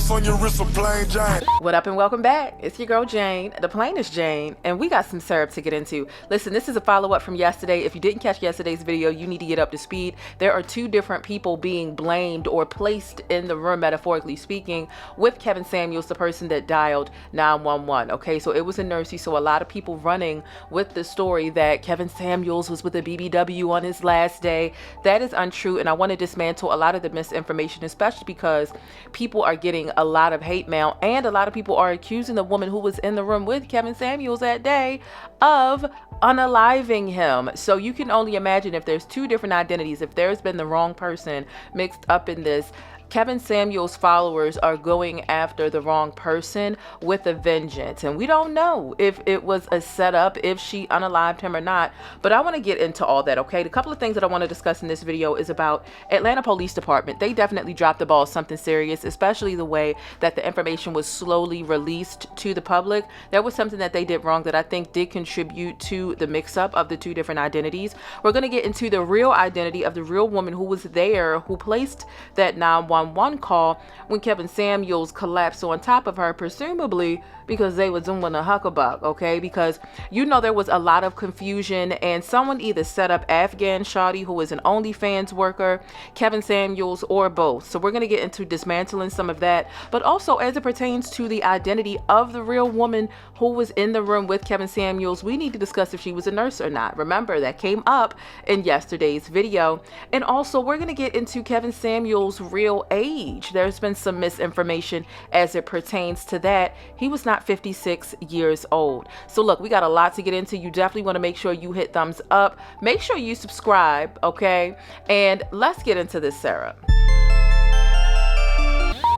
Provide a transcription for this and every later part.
Press on your wrist a plain Jane. What up and welcome back. It's your girl Jane, the plainest Jane, and we got some syrup to get into. Listen, this is a follow-up from yesterday. If you didn't catch yesterday's video, you need to get up to speed. There are two different people being blamed or placed in the room, metaphorically speaking, with Kevin Samuels, the person that dialed 911. Okay, so it was a nurse. You saw a lot of people running with the story that Kevin Samuels was with a BBW on his last day. That is untrue, and I want to dismantle a lot of the misinformation, especially because people are getting a lot of hate mail, and a lot of people are accusing the woman who was in the room with Kevin Samuels that day of unaliving him. So you can only imagine if there's two different identities, if there's been the wrong person mixed up in this. Kevin Samuels' followers are going after the wrong person with a vengeance. And we don't know if it was a setup, if she unalived him or not. But I want to get into all that, okay? The couple of things that I want to discuss in this video is about Atlanta Police Department. They definitely dropped the ball, something serious, especially the way that the information was slowly released to the public. That was something that they did wrong that I think did contribute to the mix-up of the two different identities. We're going to get into the real identity of the real woman who was there, who placed that 911 call when Kevin Samuels collapsed on top of her, presumably because they were doing a huckabuck, okay? Because you know there was a lot of confusion, and someone either set up Afghan Shawtyy, who is an OnlyFans worker, Kevin Samuels, or both. So we're going to get into dismantling some of that, but also as it pertains to the identity of the real woman who was in the room with Kevin Samuels, we need to discuss if she was a nurse or not. Remember, that came up in yesterday's video. And also we're going to get into Kevin Samuels' real age. There's been some misinformation as it pertains to that. He was not 56 years old. So look, we got a lot to get into. You definitely want to make sure you hit thumbs up. Make sure you subscribe, okay? And let's get into this syrup.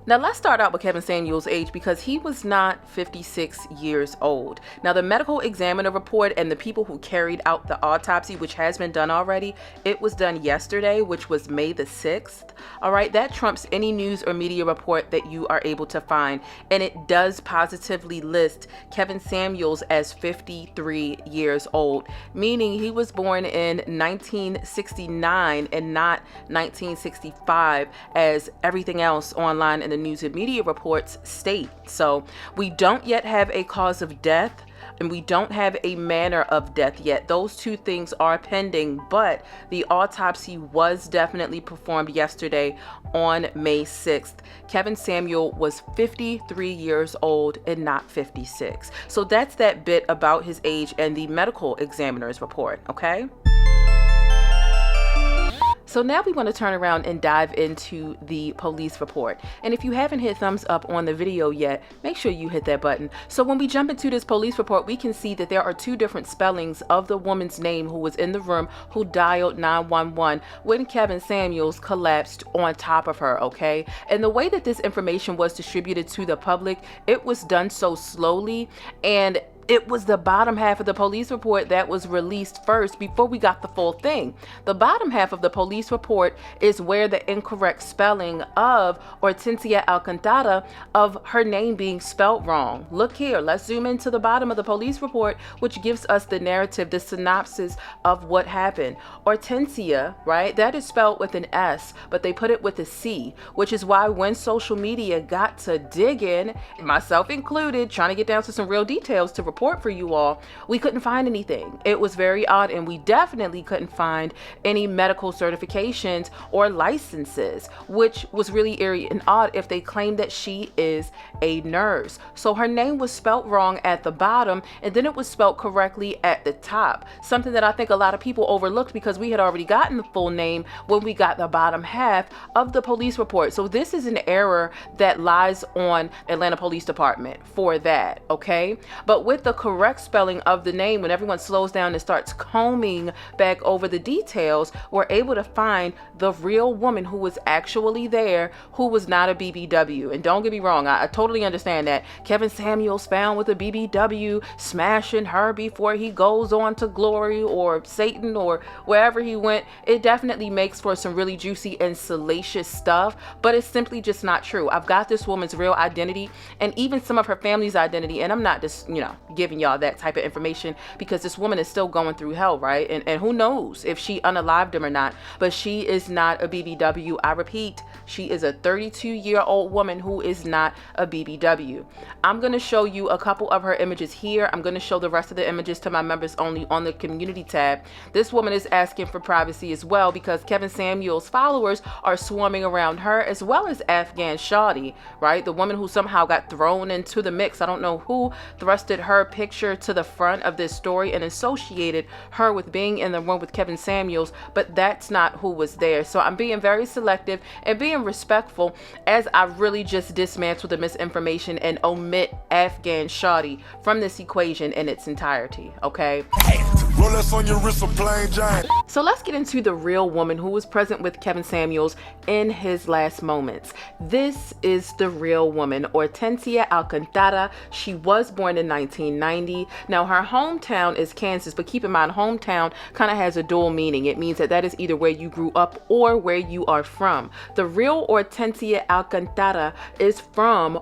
Now let's start out with Kevin Samuels' age, because he was not 56 years old. Now the medical examiner report and the people who carried out the autopsy, which has been done already, it was done yesterday, which was May the 6th. All right, that trumps any news or media report that you are able to find. And it does positively list Kevin Samuels as 53 years old, meaning he was born in 1969 and not 1965 as everything else online in the news and media reports state. So we don't yet have a cause of death, and we don't have a manner of death yet. Those two things are pending, but the autopsy was definitely performed yesterday on May 6th. Kevin Samuel was 53 years old and not 56. So that's that bit about his age and the medical examiner's report, okay? So now we want to turn around and dive into the police report. And if you haven't hit thumbs up on the video yet, make sure you hit that button. So when we jump into this police report, we can see that there are two different spellings of the woman's name who was in the room, who dialed 911 when Kevin Samuels collapsed on top of her, okay? And the way that this information was distributed to the public, it was done so slowly, and it was the bottom half of the police report that was released first before we got the full thing. The bottom half of the police report is where the incorrect spelling of Oretensia Alcantara, of her name being spelled wrong. Look here, let's zoom into the bottom of the police report, which gives us the narrative, the synopsis of what happened. Oretensia, right, that is spelled with an S, but they put it with a C, which is why when social media got to digging, myself included, trying to get down to some real details to report for you all, we couldn't find anything. It was very odd, and we definitely couldn't find any medical certifications or licenses, which was really eerie and odd if they claimed that she is a nurse. So her name was spelt wrong at the bottom, and then it was spelt correctly at the top, something that I think a lot of people overlooked because we had already gotten the full name when we got the bottom half of the police report. So this is an error that lies on Atlanta Police Department for that, okay? But with the correct spelling of the name, when everyone slows down and starts combing back over the details, we're able to find the real woman who was actually there, who was not a BBW. And don't get me wrong, I totally understand that Kevin Samuels found with a BBW, smashing her before he goes on to glory or Satan or wherever he went. It definitely makes for some really juicy and salacious stuff, but it's simply just not true. I've got this woman's real identity and even some of her family's identity, and I'm not just, giving y'all that type of information because this woman is still going through hell, right? And who knows if she unalived him or not, but she is not a BBW. I repeat, she is a 32-year-old woman who is not a BBW. I'm going to show you a couple of her images here. I'm going to show the rest of the images to my members only on the community tab. This woman is asking for privacy as well because Kevin Samuels followers are swarming around her, as well as Afghan Shawtyy, right? The woman who somehow got thrown into the mix. I don't know who thrusted her picture to the front of this story and associated her with being in the room with Kevin Samuels, but that's not who was there. So I'm being very selective and being respectful as I really just dismantle the misinformation and omit Afghan Shawtyy from this equation in its entirety, okay? Rolex on your wrist, a plain Jane. So let's get into the real woman who was present with Kevin Samuels in his last moments. This is the real woman, Oretensia Alcantara. She was born in 1990. Now her hometown is Kansas, but keep in mind, hometown kind of has a dual meaning. It means that is either where you grew up or where you are from. The real Oretensia Alcantara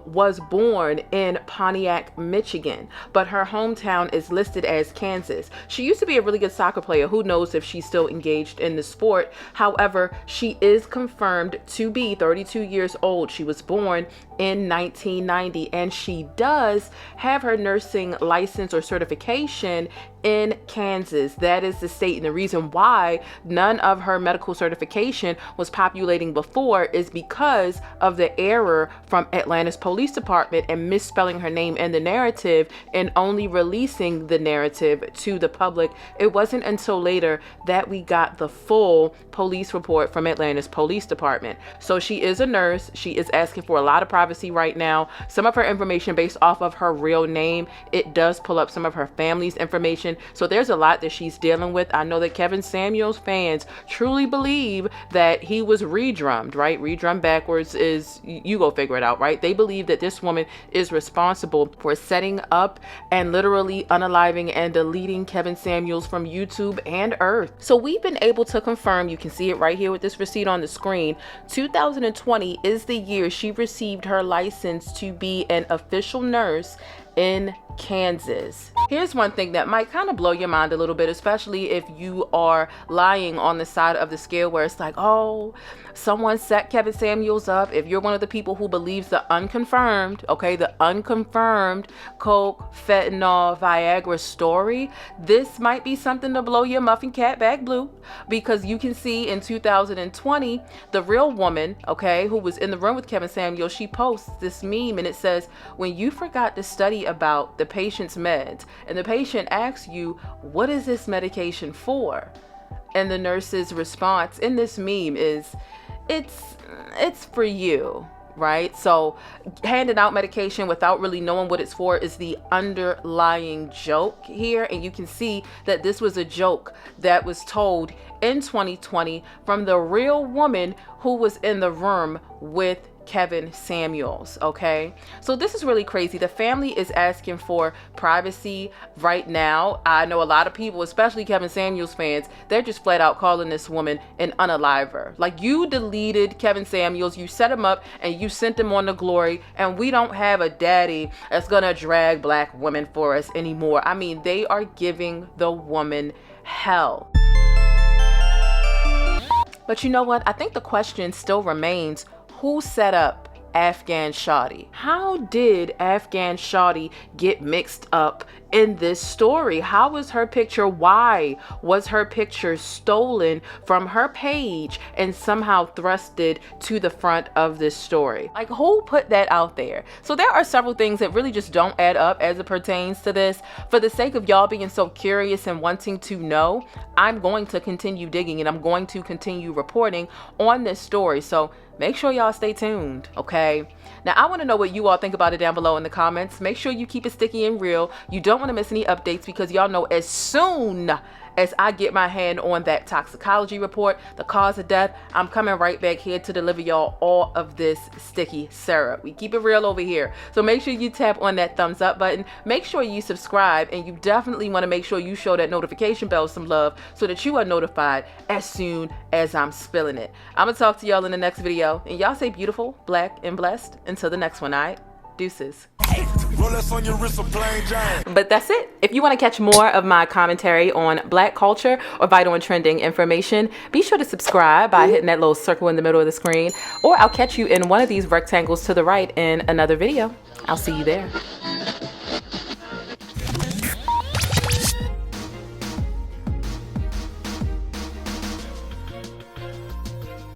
was born in Pontiac, Michigan, but her hometown is listed as Kansas. She used to be a really good soccer player. Who knows if she's still engaged in the sport? However, she is confirmed to be 32 years old. She was born in 1990, and she does have her nursing license or certification in Kansas. That is the state, and the reason why none of her medical certification was populating before is because of the error from Atlanta's police department and misspelling her name in the narrative and only releasing the narrative to the public. It wasn't until later that we got the full police report from Atlanta's police department. So she is a nurse. She is asking for a lot of privacy right now. Some of her information based off of her real name, it does pull up some of her family's information. So there's a lot that she's dealing with. I know that Kevin Samuels fans truly believe that he was redrummed, right? Redrummed backwards is, you go figure it out, right? They believe that this woman is responsible for setting up and literally unaliving and deleting Kevin Samuels from YouTube and Earth. So we've been able to confirm, you can see it right here with this receipt on the screen, 2020 is the year she received her license to be an official nurse in Kansas. Here's one thing that might kind of blow your mind a little bit, especially if you are lying on the side of the scale where it's like, oh, someone set Kevin Samuels up. If you're one of the people who believes the unconfirmed, okay, the unconfirmed coke, fentanyl, Viagra story, this might be something to blow your muffin cap back blue, because you can see in 2020, the real woman, okay, who was in the room with Kevin Samuels, she posts this meme and it says, when you forgot to study about the patient's meds and the patient asks you, what is this medication for? And the nurse's response in this meme is, it's for you, right? So handing out medication without really knowing what it's for is the underlying joke here. And you can see that this was a joke that was told in 2020 from the real woman who was in the room with Kevin Samuels, okay? So this is really crazy. The family is asking for privacy right now. I know a lot of people, especially Kevin Samuels fans, they're just flat out calling this woman an unaliver. Like, you deleted Kevin Samuels, you set him up and you sent him on to glory, and we don't have a daddy that's gonna drag black women for us anymore. I mean, they are giving the woman hell. But you know what? I think the question still remains, who set up Afghan Shawtyy? How did Afghan Shawtyy get mixed up in this story? How was her picture, why was her picture stolen from her page and somehow thrusted to the front of this story? Like, who put that out there? So there are several things that really just don't add up as it pertains to this. For the sake of y'all being so curious and wanting to know, I'm going to continue digging and I'm going to continue reporting on this story. So make sure y'all stay tuned, okay? Now, I want to know what you all think about it down below in the comments. Make sure you keep it sticky and real. You don't want to miss any updates, because y'all know as soon as I get my hand on that toxicology report, the cause of death, I'm coming right back here to deliver y'all all of this sticky syrup. We keep it real over here. So make sure you tap on that thumbs up button. Make sure you subscribe, and you definitely want to make sure you show that notification bell some love so that you are notified as soon as I'm spilling it. I'm gonna talk to y'all in the next video, and y'all stay beautiful, black, and blessed until the next one. All right, deuces. Rolex on your wrist, a plain Jane. But that's it. If you want to catch more of my commentary on Black culture or vital and trending information, be sure to subscribe by hitting that little circle in the middle of the screen, or I'll catch you in one of these rectangles to the right in another video. I'll see you there.